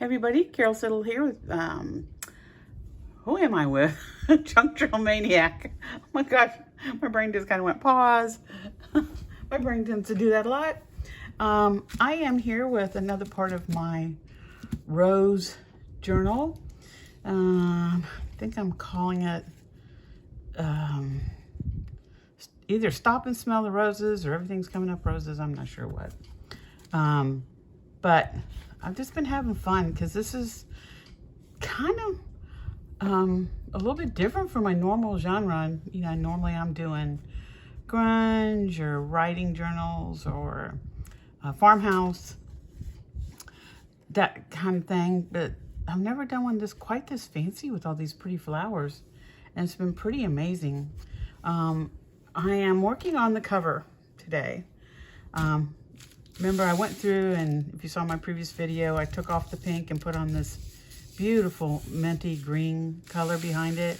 Hey everybody, Carol Siddle here with, who am I with? Junk Journal Maniac. Oh my gosh, my brain just kind of went pause. My brain tends to do that a lot. I am here with another part of my rose journal. I think I'm calling it either Stop and Smell the Roses or Everything's Coming Up Roses. I'm not sure what. But I've just been having fun because this is kind of a little bit different from my normal genre. You know, normally I'm doing grunge or writing journals or farmhouse, that kind of thing. But I've never done one quite this fancy with all these pretty flowers, and it's been pretty amazing. I am working on the cover today. Remember, I went through, and if you saw my previous video, I took off the pink and put on this beautiful minty green color behind it.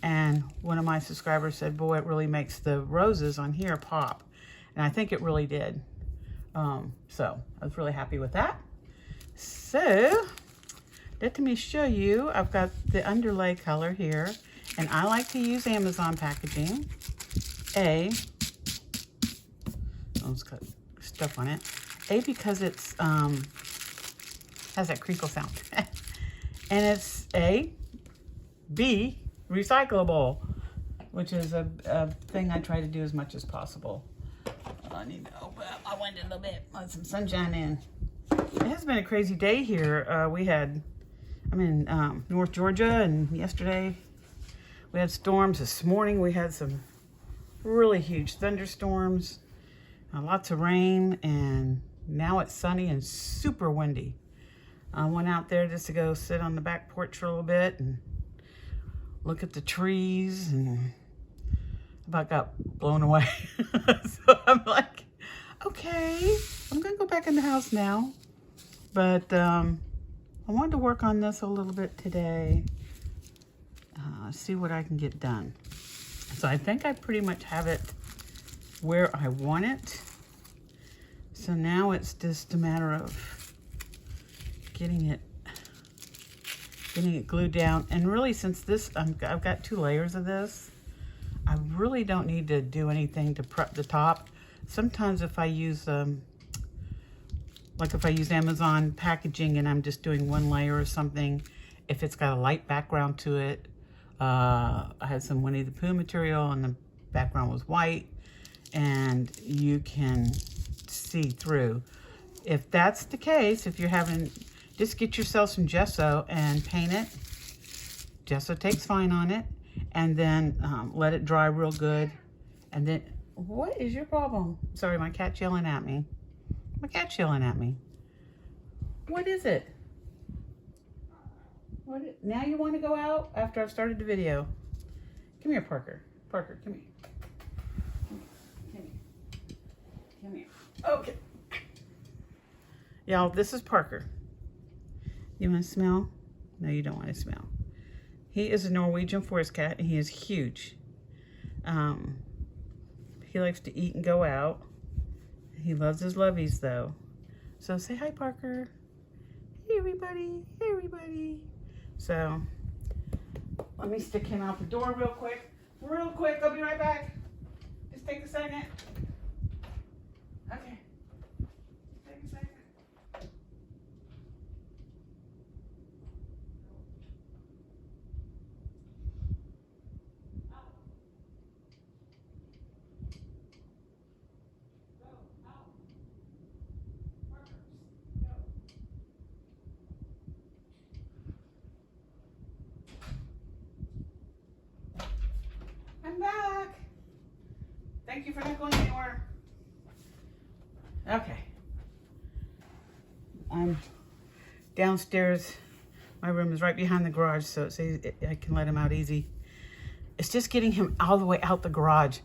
And one of my subscribers said, boy, it really makes the roses on here pop. And I think it really did. So I was really happy with that. So let me show you, I've got the underlay color here, and I like to use Amazon packaging. Let's cut stuff on it. Because it's has that crinkle sound. And it's B, recyclable, which is a thing I try to do as much as possible. I need to open up my window a little bit, let some sunshine in. It has been a crazy day here. I'm in North Georgia, and yesterday we had storms. This morning we had some really huge thunderstorms. Lots of rain, and now it's sunny and super windy. I went out there just to go sit on the back porch for a little bit and look at the trees, and about got blown away. So I'm like, okay, I'm gonna go back in the house now. But I wanted to work on this a little bit today. See what I can get done. So I think I pretty much have it where I want it. So now it's just a matter of getting it glued down. And really, since this, I've got 2 layers of this, I really don't need to do anything to prep the top. Sometimes if I use, like if I use Amazon packaging and I'm just doing 1 layer or something, if it's got a light background to it, I had some Winnie the Pooh material and the background was white, and you can see through. If that's the case, if you're having, just get yourself some gesso and paint it. Gesso takes fine on it, and then let it dry real good. And then, what is your problem? Sorry, my cat's yelling at me. My cat's yelling at me. What is it? Now you want to go out after I've started the video? Come here, Parker. Parker, come here. Come here. Okay. Y'all, this is Parker. You want to smell? No, you don't want to smell. He is a Norwegian forest cat, and he is huge. He likes to eat and go out. He loves his lovies, though. So say hi, Parker. Hey, everybody. Hey, everybody. So let me stick him out the door real quick. Real quick. I'll be right back. Just take a second. Okay. Take a second. I'm back. Thank you for not going anywhere. Okay. I'm downstairs. My room is right behind the garage, so it's easy, I can let him out easy. It's just getting him all the way out the garage.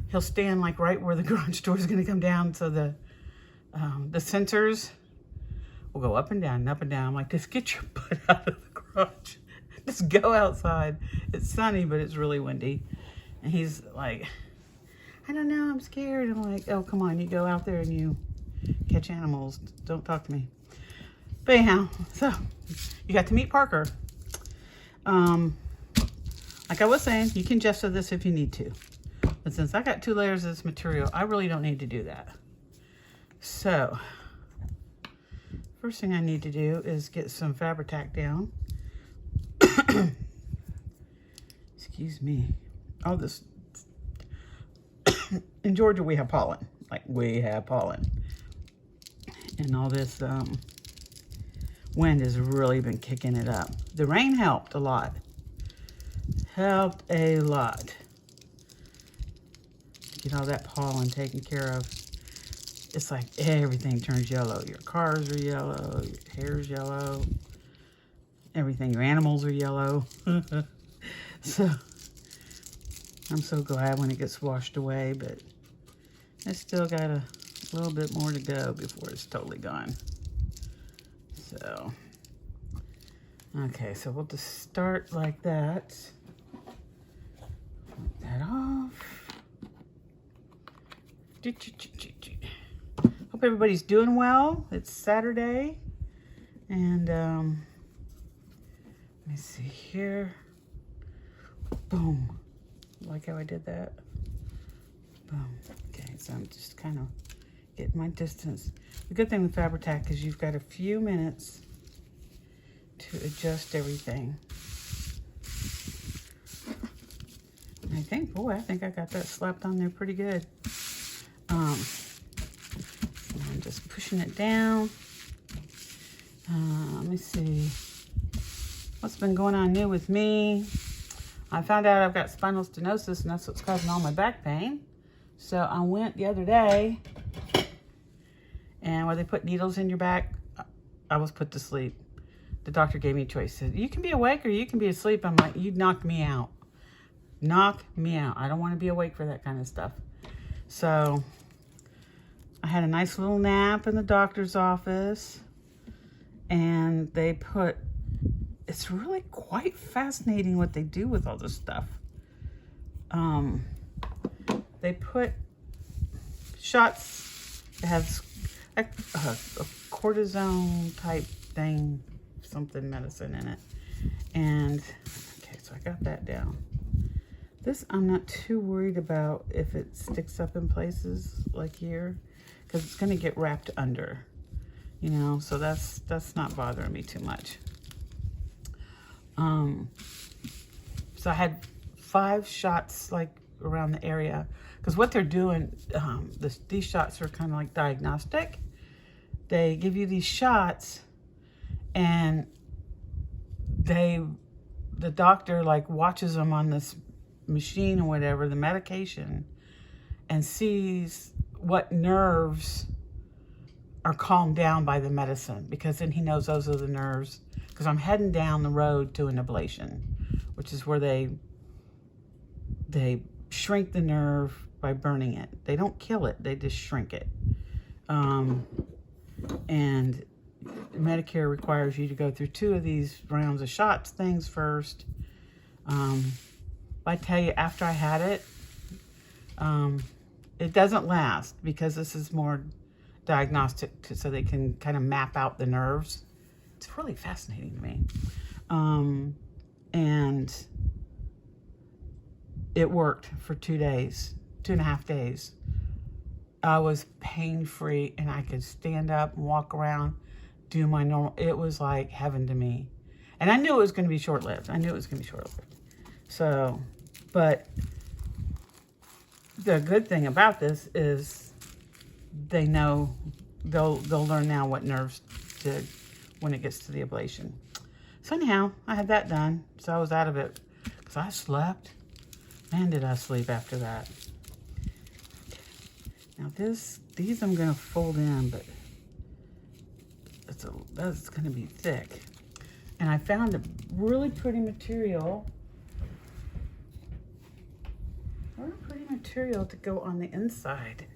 He'll stand like right where the garage door is going to come down, so the sensors will go up and down and up and down. I'm like, just get your butt out of the garage. Just go outside. It's sunny, but it's really windy. And he's like, I don't know, I'm scared. I'm like, oh, come on, you go out there and you catch animals. Don't talk to me. But anyhow, so you got to meet Parker. Like I was saying, you can gesso this if you need to. But since I got 2 layers of this material, I really don't need to do that. So, first thing I need to do is get some Fabri-Tac down. Excuse me. All this, in Georgia we have pollen. Like, we have pollen. And all this wind has really been kicking it up. The rain helped a lot. Helped a lot. Get all that pollen taken care of. It's like everything turns yellow. Your cars are yellow, your hair's yellow, everything, your animals are yellow. So, I'm so glad when it gets washed away, but it's still got a little bit more to go before it's totally gone. So, okay, so we'll just start like that. Take that off. Hope everybody's doing well. It's Saturday. And let me see here. Boom. Like how I did that? Boom. Okay, so I'm just kind of getting my distance. The good thing with Fabri-Tac is you've got a few minutes to adjust everything. And I think, boy, I think I got that slapped on there pretty good. I'm just pushing it down. Let me see. What's been going on new with me? I found out I've got spinal stenosis, and that's what's causing all my back pain. So I went the other day, and where they put needles in your back, I was put to sleep. The doctor gave me a choice. He said, you can be awake or you can be asleep. I'm like, you knocked me out. Knock me out. I don't want to be awake for that kind of stuff. So I had a nice little nap in the doctor's office, and they put, it's really quite fascinating what they do with all this stuff. They put shots that have a cortisone type thing, something medicine in it. And, okay, so I got that down. This I'm not too worried about if it sticks up in places like here, because it's going to get wrapped under, you know, so that's not bothering me too much. So I had 5 shots like around the area, because what they're doing, these shots are kind of like diagnostic. They give you these shots, and the doctor like watches them on this machine or whatever, the medication, and sees what nerves are calmed down by the medicine, because then he knows those are the nerves. Because I'm heading down the road to an ablation, which is where they shrink the nerve by burning it. They don't kill it, they just shrink it. And Medicare requires you to go through 2 of these rounds of shots things first. I tell you, after I had it, it doesn't last, because this is more diagnostic, so they can kind of map out the nerves. It's really fascinating to me. And it worked for 2 days, 2.5 days. I was pain-free, and I could stand up and walk around, do my normal. It was like heaven to me. And I knew it was going to be short-lived. So, but the good thing about this is they know, they'll learn now what nerves to, when it gets to the ablation. So anyhow, I had that done, so I was out of it, because I slept. Man, did I sleep after that. Now these I'm going to fold in, but that's going to be thick. And I found a really pretty material. To go on the inside.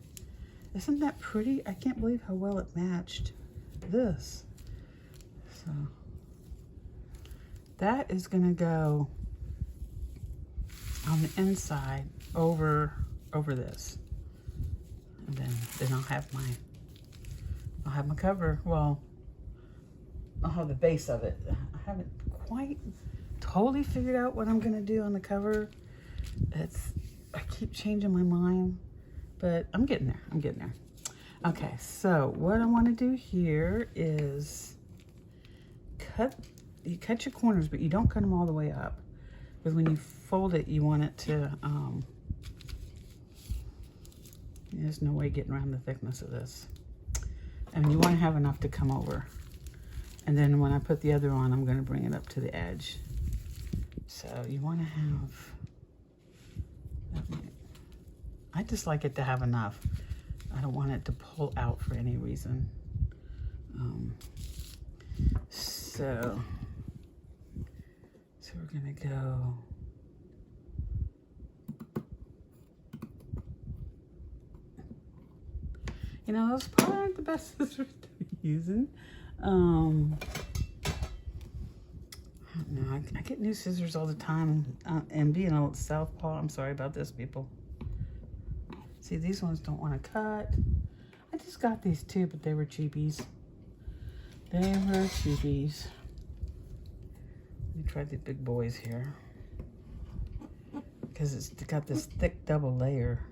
Isn't that pretty? I can't believe how well it matched this. So that is going to go on the inside over this. And then I'll have my cover. Well, I'll have the base of it. I haven't quite totally figured out what I'm gonna do on the cover. I keep changing my mind, but I'm getting there. I'm getting there. Okay, so what I want to do here is you cut your corners, but you don't cut them all the way up, because when you fold it, you want it to, there's no way getting around the thickness of this. And you want to have enough to come over. And then when I put the other on, I'm going to bring it up to the edge. So you want to have, I just like it to have enough. I don't want it to pull out for any reason. So we're going to go, you know, those probably aren't the best scissors to be using. I don't know, I get new scissors all the time, and being a southpaw, I'm sorry about this, people. See, these ones don't want to cut. I just got these too, but they were cheapies. They were cheapies. Let me try the big boys here, because it's got this thick double layer.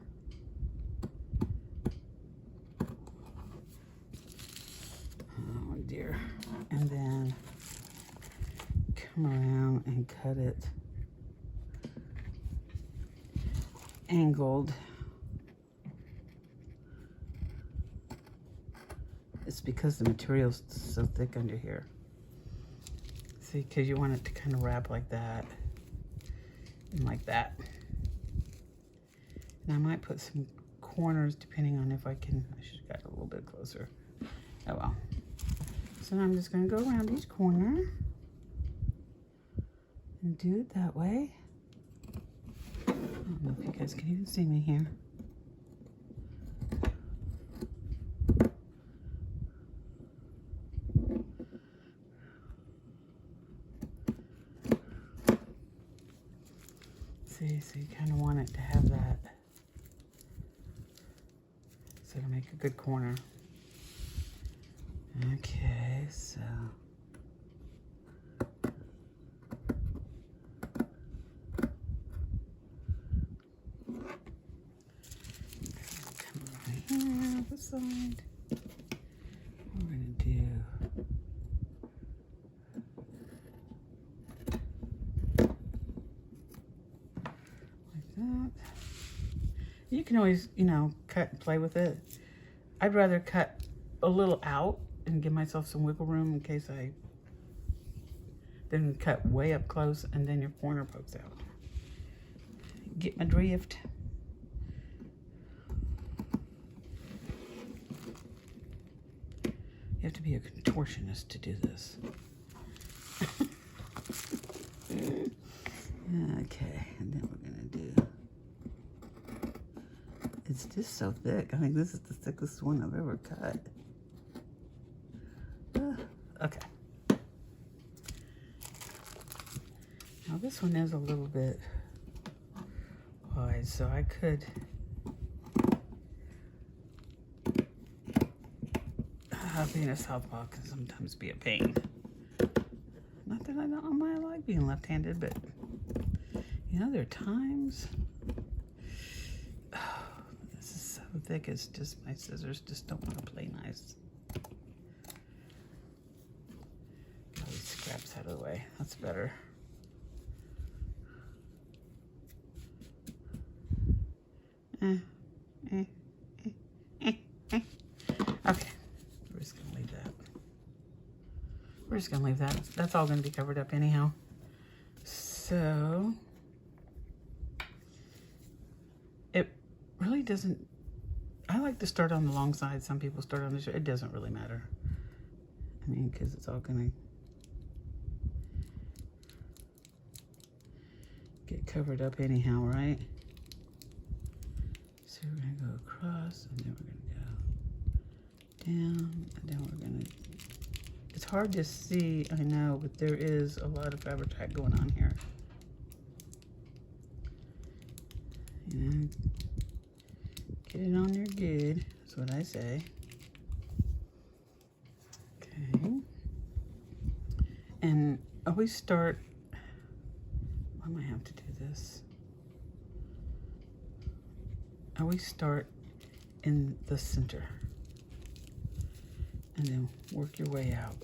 Oh dear. And then come around and cut it angled. It's because the material's so thick under here. See, because you want it to kind of wrap like that and like that. And I might put some corners depending on if I can. I should have got a little bit closer. Oh well. So now I'm just going to go around each corner and do it that way. I don't know if you guys can even see me here. See, so you kind of want it to have that, so to make a good corner. Okay, so come right here, this side. We're gonna do that. You can always, you know, cut and play with it. I'd rather cut a little out and give myself some wiggle room in case I then cut way up close and then your corner pokes out. Get my drift? You have to be a contortionist to do this. Okay, and then we're gonna do, it's just so thick. I think this is the thickest one I've ever cut. Okay. Now this one is a little bit wide, so I could being a southpaw can sometimes be a pain. Not that I don't mind, I like being left-handed, but you know, there are times, this is so thick, it's just, my scissors just don't want to play nice. Get all these scraps out of the way, that's better. Okay, we're just gonna leave that. We're just gonna leave that. That's all gonna be covered up anyhow. So, it really doesn't, I like to start on the long side. Some people start on the short. It doesn't really matter. I mean, because it's all gonna get covered up anyhow, right? So we're gonna go across, and then we're gonna go down, and then we're gonna, it's hard to see, I know, but there is a lot of fabric tack going on here. You know, get it on there good, that's what I say. Okay. And always start, I might have to do this. Always start in the center and then work your way out.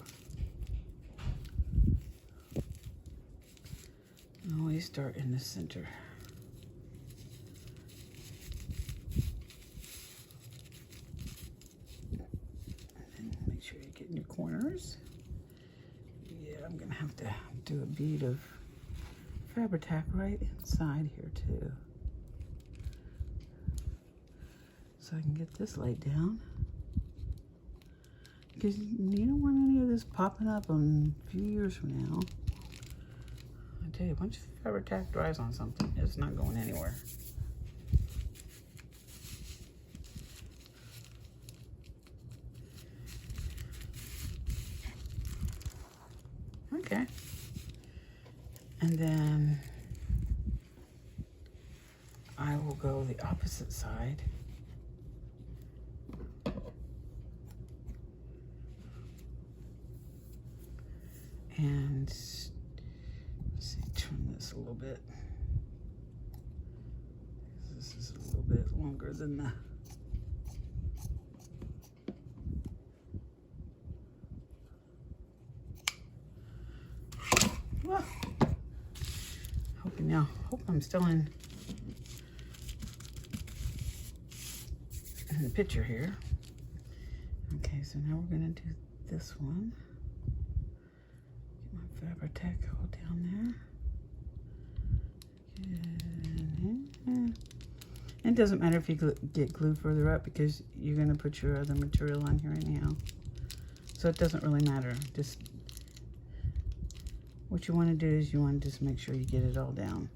Always start in the center. And then make sure you get in your corners. Yeah, I'm gonna have to do a bead of Fabri-Tac right inside here too. So I can get this laid down. Because you don't want any of this popping up in a few years from now. I tell you, once Fabri-Tac dries on something, it's not going anywhere. Okay. And then I will go the opposite side. And let's see, trim this a little bit. This is a little bit longer than the well, hope I'm still in the picture here. Okay, so now we're gonna do this one. Fabri-Tac all down there. It doesn't matter if you get glue further up because you're going to put your other material on here anyhow. So it doesn't really matter. Just what you want to do is you want to just make sure you get it all down.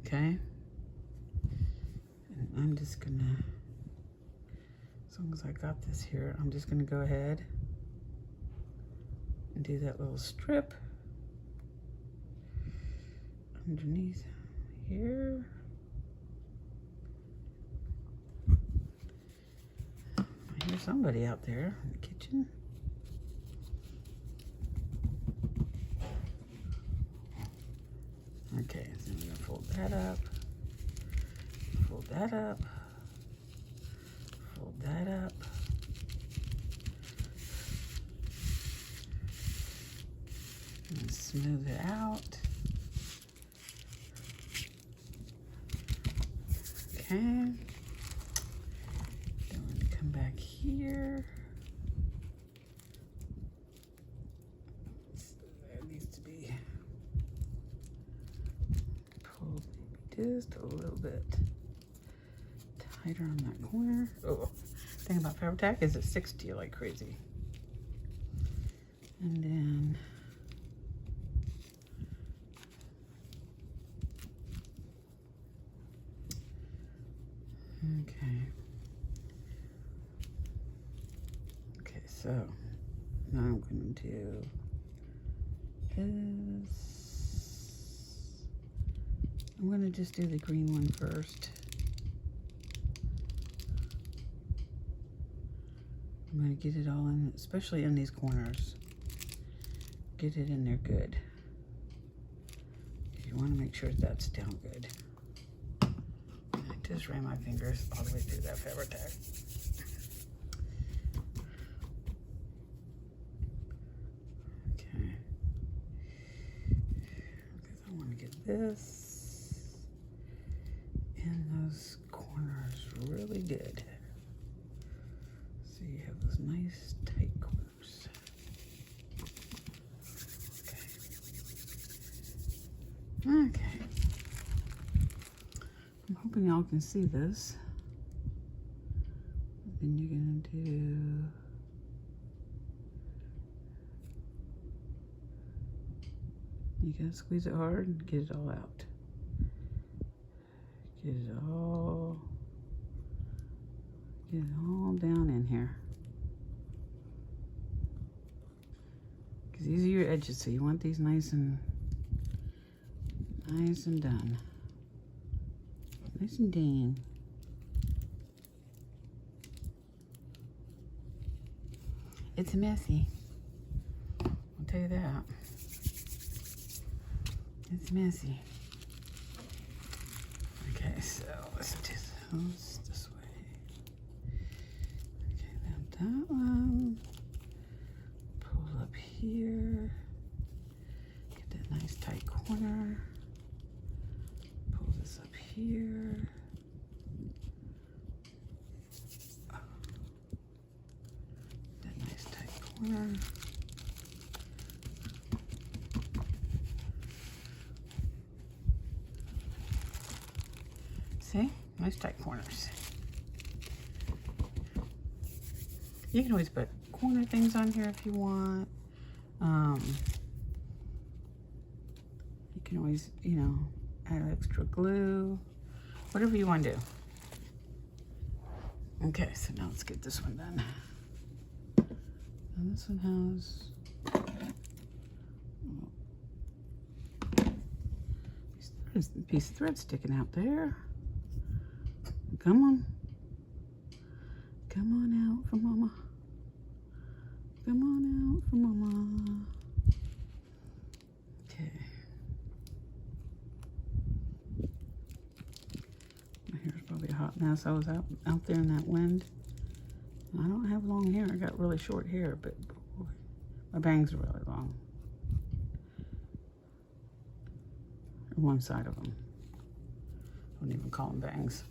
Okay? And I'm just going to, as long as I got this here, I'm just going to go ahead and do that little strip underneath here. I hear somebody out there in the kitchen. Okay, so I'm gonna fold that up, fold that up, fold that up. And smooth it out. Okay. Then we're going to come back here. So there needs to be pulled maybe just a little bit tighter on that corner. Oh, the thing about Fabri-Tac is it sticks to you like crazy. And then okay, so now I'm going to do this. I'm going to just do the green one first. I'm going to get it all in, especially in these corners. Get it in there good. You want to make sure that's down good. Just ran my fingers all the way through that Fabri-Tac. Okay. Because I want to get this in those corners really good. So you have those nice tight corners. Okay. Okay. I'm hoping y'all can see this. Then you're gonna do you gotta squeeze it hard and get it all out. Get it all down in here. Because these are your edges, so you want these nice and done. Nice and done. It's messy. I'll tell you that. It's messy. Okay, so let's do those this way. Okay, then that one. Pull up here. Get that nice tight corner. Pull this up here. That nice tight corner. See? Nice tight corners. You can always put corner things on here if you want. You can always, you know, add extra glue. Whatever you want to do. Okay, so now let's get this one done. And this one has a piece of thread sticking out there. Come on. Come on out for mama. Come on out for mama. Okay. My hair's probably a hot mess. I was out there in that wind. I don't have long hair. I got really short hair, but boy, my bangs are really long. One side of them. I wouldn't even call them bangs.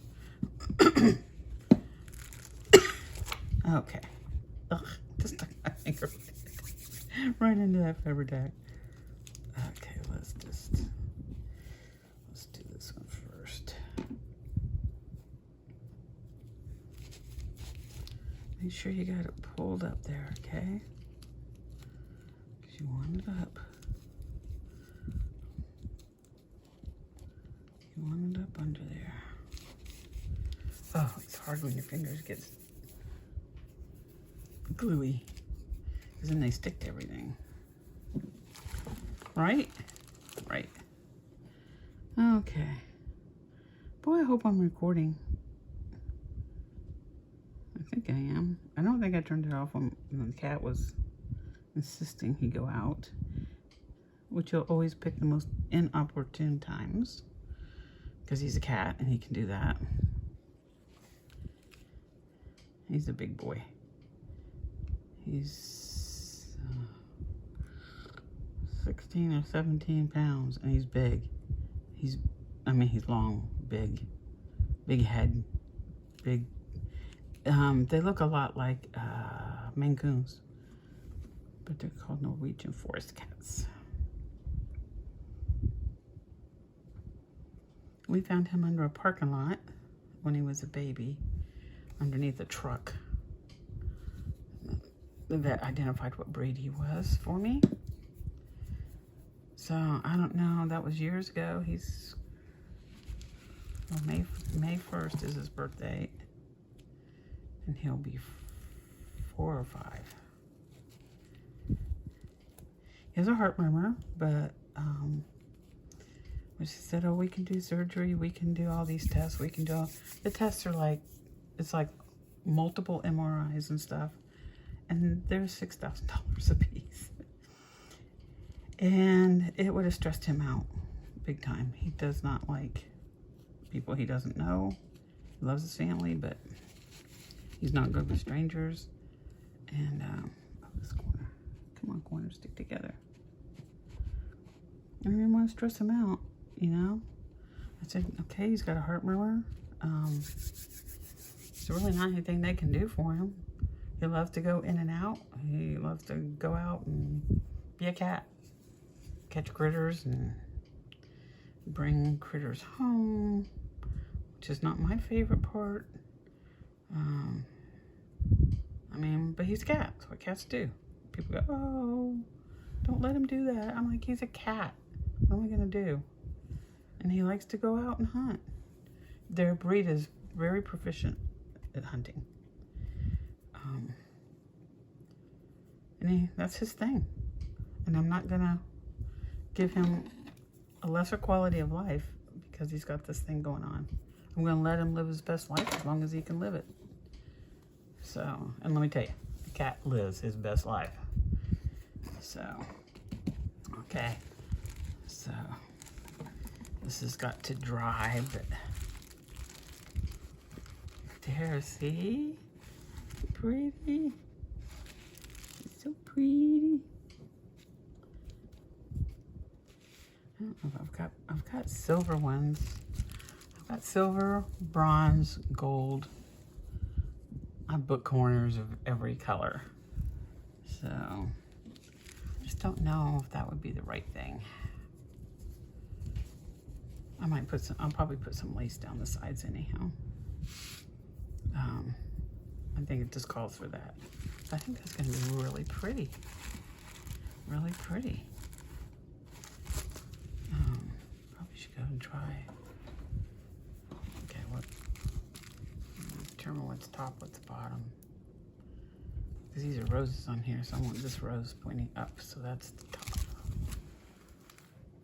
Okay. Ugh, just stuck my finger right into that fiber tack. Okay, let's do this one first. Make sure you got it pulled up there, okay? Because you want it up. You want it up under there. Oh, it's hard when your fingers get gluey, because then they stick to everything. Right? Right. Okay. Boy, I hope I'm recording. I think I am. I don't think I turned it off when the cat was insisting he go out, which you'll always pick the most inopportune times, because he's a cat and he can do that. He's a big boy. He's 16 or 17 pounds, and he's big. He's long, big head, big. They look a lot like Maine Coons, but they're called Norwegian forest cats. We found him under a parking lot when he was a baby, underneath a truck. The vet identified what breed he was for me. So, I don't know, that was years ago. He's, well, May 1st is his birthday. And he'll be 4 or 5. He has a heart murmur, but, she said, oh, we can do surgery, we can do all these tests, we can do all, the tests are like, it's like multiple MRIs and stuff. And they're $6,000 a piece. And it would have stressed him out big time. He does not like people he doesn't know. He loves his family, but he's not good with strangers. And, oh, this corner. Come on, corners, stick together. I didn't want to stress him out, you know? I said, okay, he's got a heart murmur. There's really not anything they can do for him. He loves to go in and out. He loves to go out and be a cat. Catch critters and bring critters home, which is not my favorite part. But he's a cat. That's what cats do. People go, oh, don't let him do that. I'm like, he's a cat. What am I going to do? And he likes to go out and hunt. Their breed is very proficient at hunting. And that's his thing. And I'm not going to give him a lesser quality of life because he's got this thing going on. I'm going to let him live his best life as long as he can live it. So, and let me tell you, the cat lives his best life. So, okay. So, this has got to dry, but there, see? Pretty. It's so pretty. I don't know if I've got silver ones. I've got silver, bronze, gold. I book corners of every color. So, I just don't know if that would be the right thing. I might put some, I'll probably put some lace down the sides anyhow. I think it just calls for that. I think that's gonna be really pretty. Really pretty. Probably should go and try. Okay, what? Determine what's top, what's bottom. Because these are roses on here, so I want this rose pointing up, so that's the top.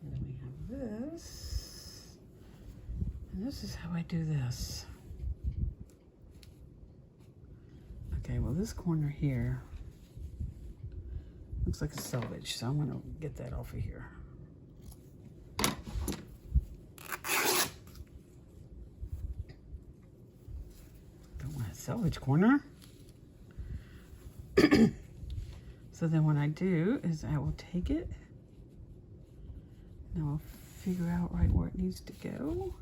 And then we have this. And this is how I do this. Okay, well this corner here looks like a selvage, so I'm gonna get that off of here. Don't want a selvage corner. So then what I do is I will take it and I'll figure out right where it needs to go.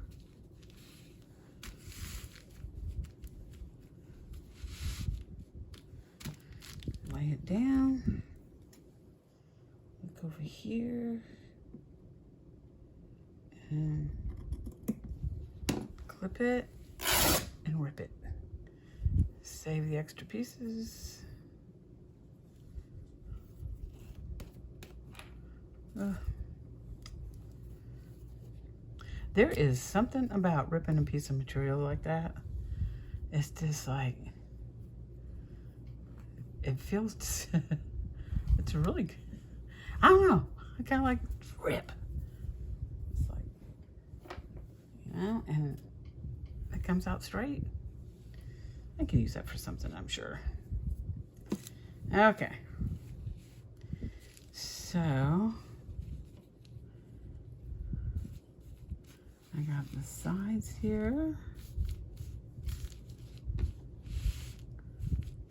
Lay it down. Look over here. And clip it and rip it. Save the extra pieces. There is something about ripping a piece of material like that. It's just like, it feels, it's really good. I don't know. I kind of like rip. It's like, you know, and it comes out straight. I can use that for something, I'm sure. Okay. So, I got the sides here.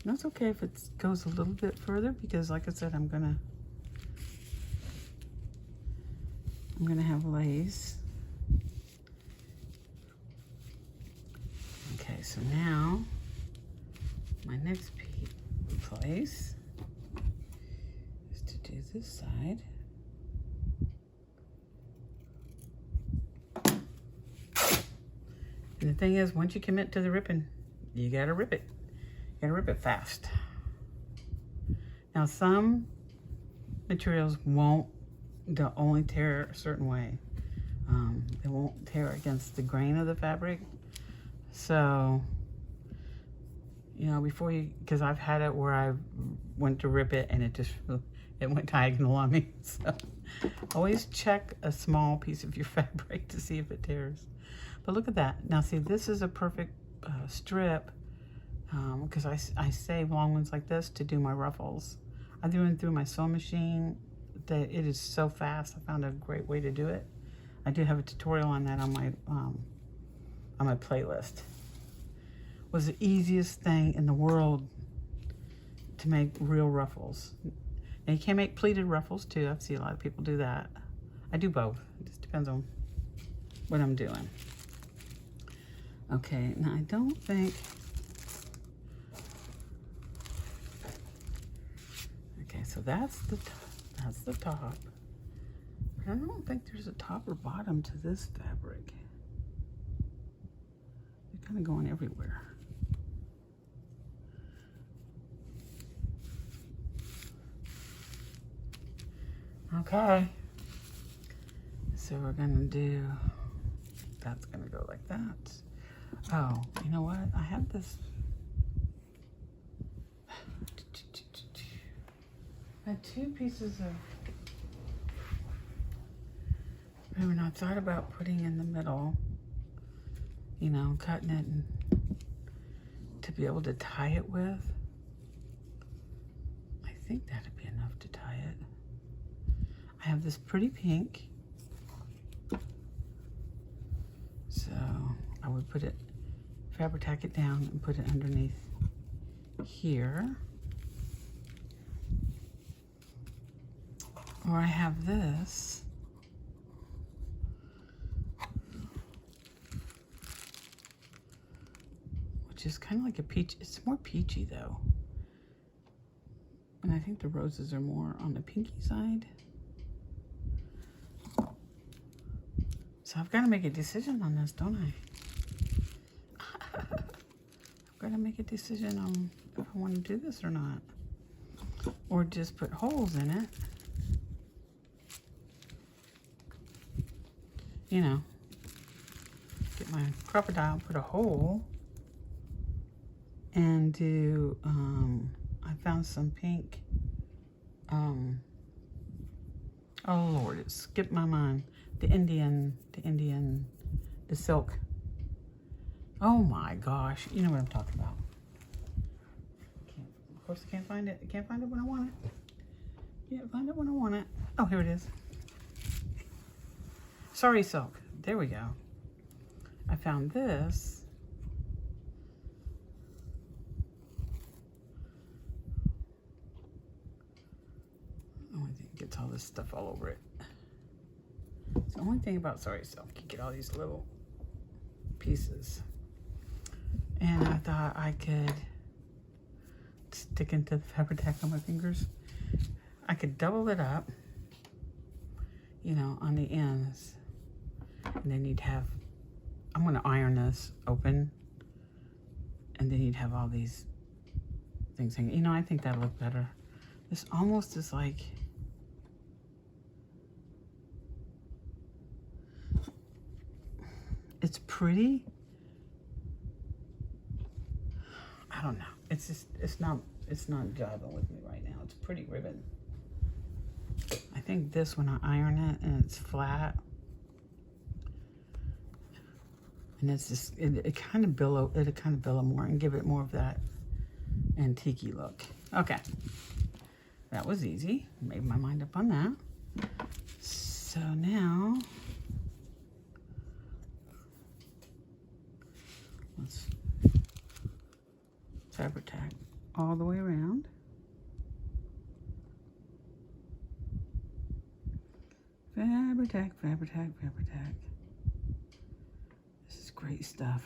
That's okay if it goes a little bit further because like I said, I'm gonna have lace. Okay, so now my next place is to do this side. And the thing is, once you commit to the ripping, you gotta rip it. You gotta rip it fast. Now some materials they'll only tear a certain way. They won't tear against the grain of the fabric. So, you know, because I've had it where I went to rip it and it went diagonal on me. So always check a small piece of your fabric to see if it tears. But look at that. Now see, this is a perfect strip because I save long ones like this to do my ruffles. I do them through my sewing machine. That it is so fast. I found a great way to do it. I do have a tutorial on that on my playlist. It was the easiest thing in the world to make real ruffles. And you can make pleated ruffles too. I've seen a lot of people do that. I do both. It just depends on what I'm doing. Okay, now I don't think. Okay, so that's the top. But I don't think there's a top or bottom to this fabric. They're kind of going everywhere. Okay. So we're gonna do, that's gonna go like that. Oh, you know what? I have this. I had two pieces of ribbon I thought about putting in the middle, you know, cutting it and to be able to tie it with. think that'd be enough to tie it. I have this pretty pink. So I would put it, Fabri-Tac it down and put it underneath here. Or I have this. Which is kind of like a peach. It's more peachy though. And I think the roses are more on the pinky side. So I've got to make a decision on this, don't I? I've got to make a decision on if I want to do this or not. Or just put holes in it. You know, get my crocodile, put a hole, and do, I found some pink, oh Lord, it skipped my mind. The silk. Oh my gosh, you know what I'm talking about. Of course I can't find it. I can't find it when I want it. Can't find it when I want it. Oh, here it is. Sorry, silk. There we go. I found this. Oh, I think it gets all this stuff all over it. It's the only thing about Sorry Silk. You get all these little pieces. And I thought I could stick into the Fabri-Tac on my fingers. I could double it up, you know, on the ends. And then you'd have, I'm going to iron this open. And then you'd have all these things hanging. You know, I think that'll look better. This almost is like, it's pretty. I don't know. It's just, it's not jiving with me right now. It's pretty ribbon. I think this, when I iron it and it's flat, and it's just, it kind of billow more and give it more of that antique-y look. Okay. That was easy. Made my mind up on that. So now, let's Fabri-Tac all the way around. Fabri-Tac, Fabri-Tac, Fabri-Tac. This is great stuff.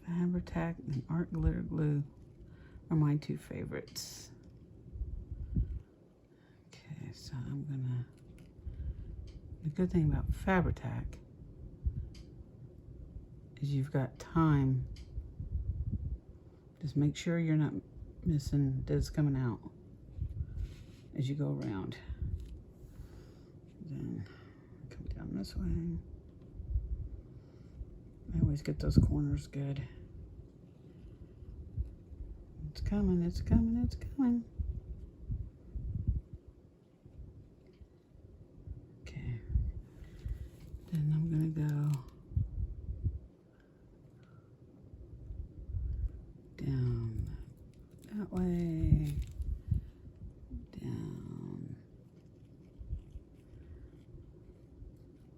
Fabri-Tac and art glitter glue are my two favorites. Okay, so I'm gonna, the good thing about Fabri-Tac is you've got time. Just make sure you're not missing this coming out as you go around. Then come down this way. I always get those corners good. It's coming, it's coming, it's coming. Okay. Then I'm gonna go down that way, down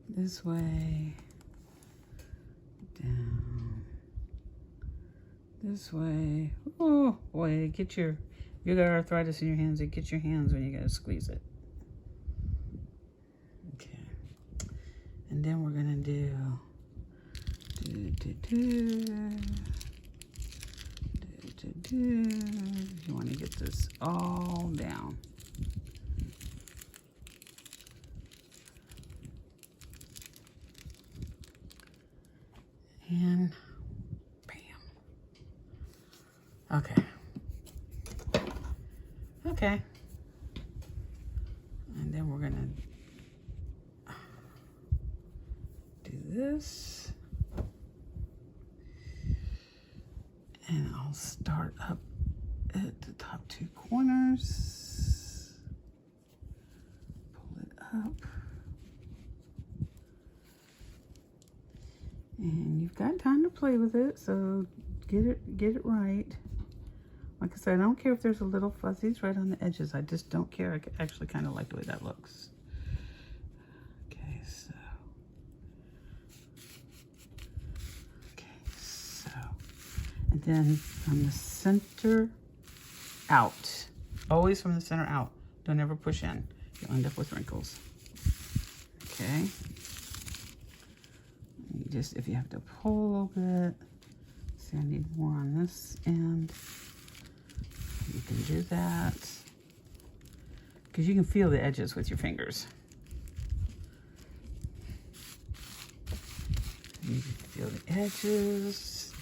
this way, down this way. Oh boy, get your, if you got arthritis in your hands, it gets your hands when you gotta squeeze it. Okay. And then we're gonna do you want to get this all down. And bam. Okay. Okay. And then we're gonna do this. And I'll start up at the top two corners. Pull it up. And you've got time to play with it, so get it right. My Like I said, I don't care if there's a little fuzzies right on the edges. I just don't care. I actually kind of like the way that looks. Okay, so. And then from the center out. Always from the center out. Don't ever push in. You'll end up with wrinkles. Okay. You just, if you have to pull a little bit, see, I need more on this end. You can do that. Because you can feel the edges with your fingers. You can feel the edges.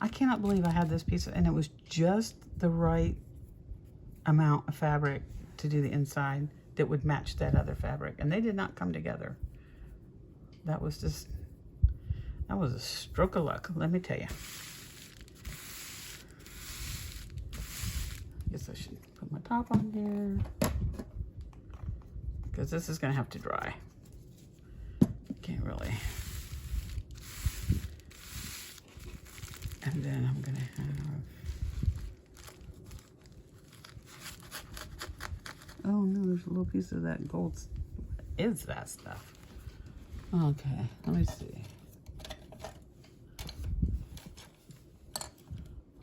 I cannot believe I had this piece, and it was just the right amount of fabric to do the inside that would match that other fabric, and they did not come together. That was a stroke of luck, let me tell you. I guess I should put my top on here, because this is going to have to dry. Can't really. And then I'm gonna have, oh no, there's a little piece of that gold. What is that stuff? Okay, let me see.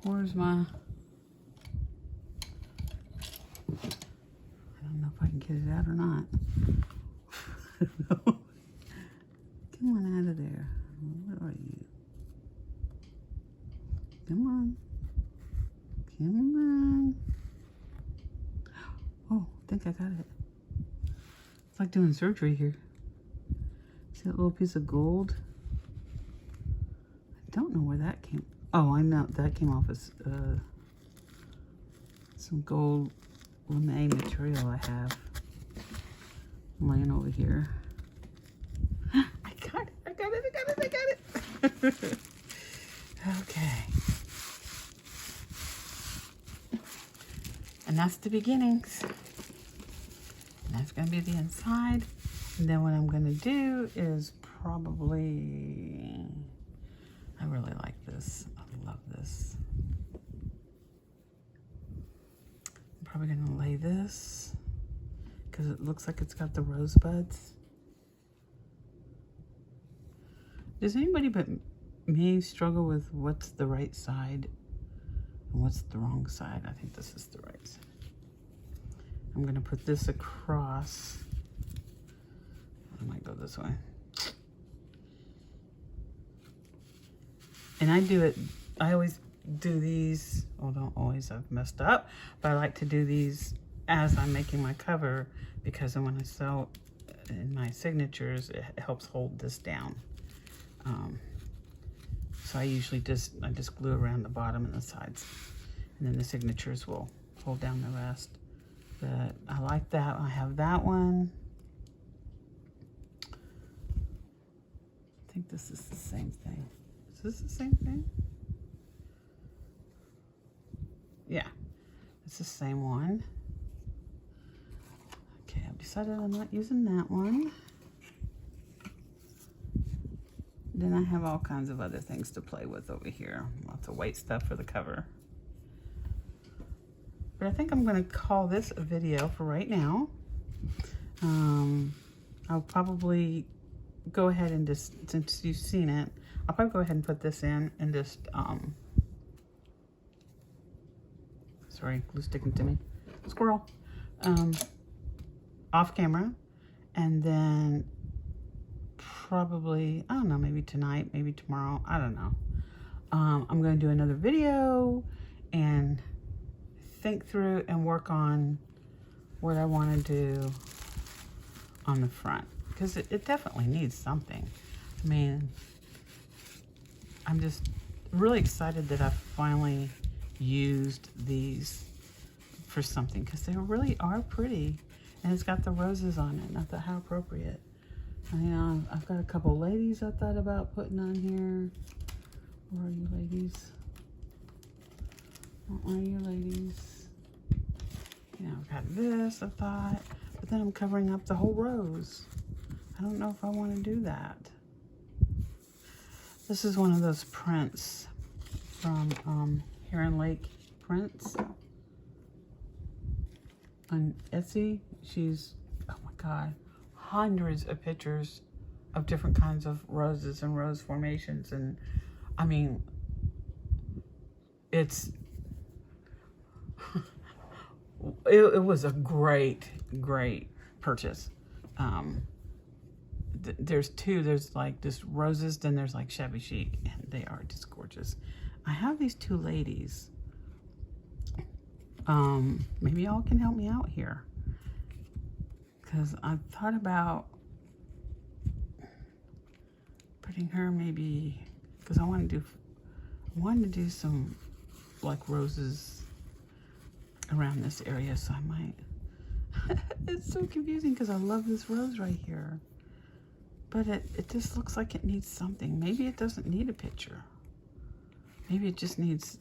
Where's my, I don't know if I can get it out or not. I don't know. Come on out of there. Where are you? Come on. Come on. Oh, I think I got it. It's like doing surgery here. See that little piece of gold? I don't know where that came. Oh, I know that came off as some gold lame material I have laying over here. I got it, I got it, I got it, I got it. Okay. And that's the beginnings. And that's going to be the inside. And then what I'm going to do is probably, I really like this. I love this. I'm probably going to lay this because it looks like it's got the rosebuds. Does anybody but me struggle with what's the right side and what's the wrong side? I think this is the right side. I'm going to put this across. I might go this way. And I do it, I always do these, well, don't always, I've messed up, but I like to do these as I'm making my cover, because then when I sew in my signatures, it helps hold this down. So I usually just glue around the bottom and the sides, and then the signatures will hold down the rest. But I like that. I have that one. I think this is the same thing. Is this the same thing? Yeah, it's the same one. Okay, I've decided I'm not using that one. Then I have all kinds of other things to play with over here. Lots of weight stuff for the cover. But I think I'm going to call this a video for right now. I'll probably go ahead and just, since you've seen it, I'll probably go ahead and put this in and just, sorry, glue sticking to me, squirrel, off camera, and then probably, I don't know, maybe tonight, maybe tomorrow, I don't know. I'm going to do another video and think through and work on what I want to do on the front, because it definitely needs something. I mean, I'm just really excited that I finally used these for something, because they really are pretty, and it's got the roses on it, and I thought, how appropriate. I mean, I've got a couple ladies I thought about putting on here. Where are you ladies? Where are you ladies? You know, I've got this, I thought, but then I'm covering up the whole rose. I don't know if I want to do that. This is one of those prints from Heron Lake Prints on Etsy. She's, oh my God, hundreds of pictures of different kinds of roses and rose formations. And I mean, it's, it was a great purchase. There's two, there's like just roses, then there's like shabby chic, and they are just gorgeous. I have these two ladies. Maybe y'all can help me out here, because I thought about putting her maybe, because I wanted to do some like roses around this area, so I might. It's so confusing because I love this rose right here, but it just looks like it needs something. Maybe it doesn't need a picture. Maybe it just needs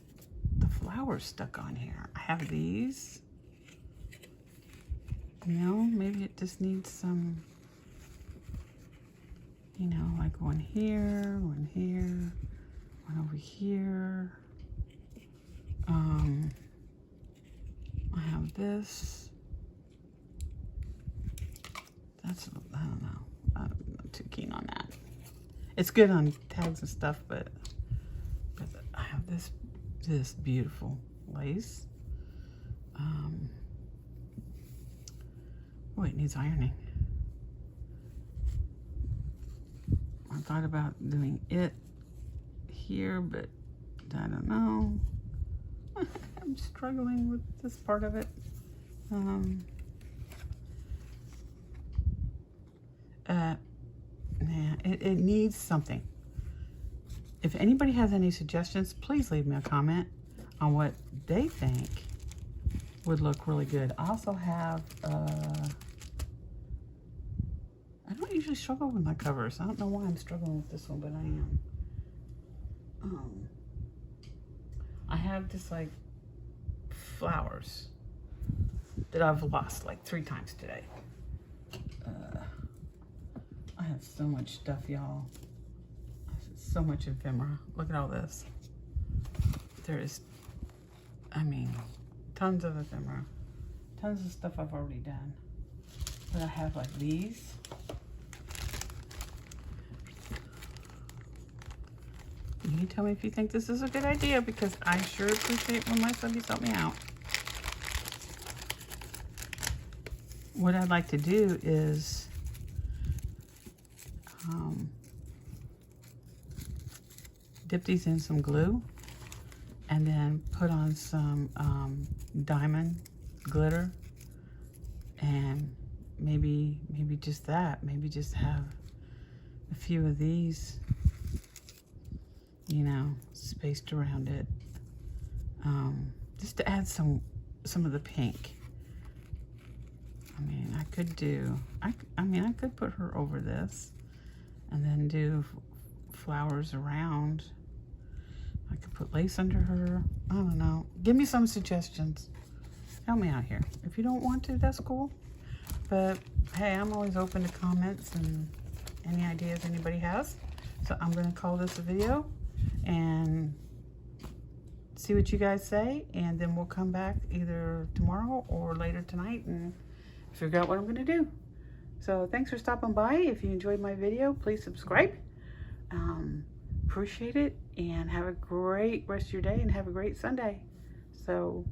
the flowers stuck on here. I have these. You know, maybe it just needs some, you know, like one here, one over here. I have this. That's, I don't know. I'm not too keen on that. It's good on tags and stuff, but I have this beautiful lace. Oh, it needs ironing. I thought about doing it here, but I don't know. I'm struggling with this part of it. It needs something. If anybody has any suggestions, please leave me a comment on what they think would look really good. I also have, I don't usually struggle with my covers. I don't know why I'm struggling with this one, but I am. I have just like flowers that I've lost like 3 times today. I have so much stuff, y'all. So much ephemera. Look at all this. There is, I mean, tons of ephemera. Tons of stuff I've already done. But I have like these. You can tell me if you think this is a good idea, because I sure appreciate when my subbies help me out. What I'd like to do is dip these in some glue and then put on some diamond glitter, and maybe just that. Maybe just have a few of these, you know, spaced around it, just to add some of the pink. I mean, I could do, I mean, I could put her over this and then do flowers around. I could put lace under her. I don't know. Give me some suggestions. Help me out here. If you don't want to, that's cool. But hey, I'm always open to comments and any ideas anybody has. So I'm going to call this a video and see what you guys say, and then we'll come back either tomorrow or later tonight and figure out what I'm going to do. So thanks for stopping by. If you enjoyed my video, please subscribe. Appreciate it, and have a great rest of your day, and have a great Sunday. So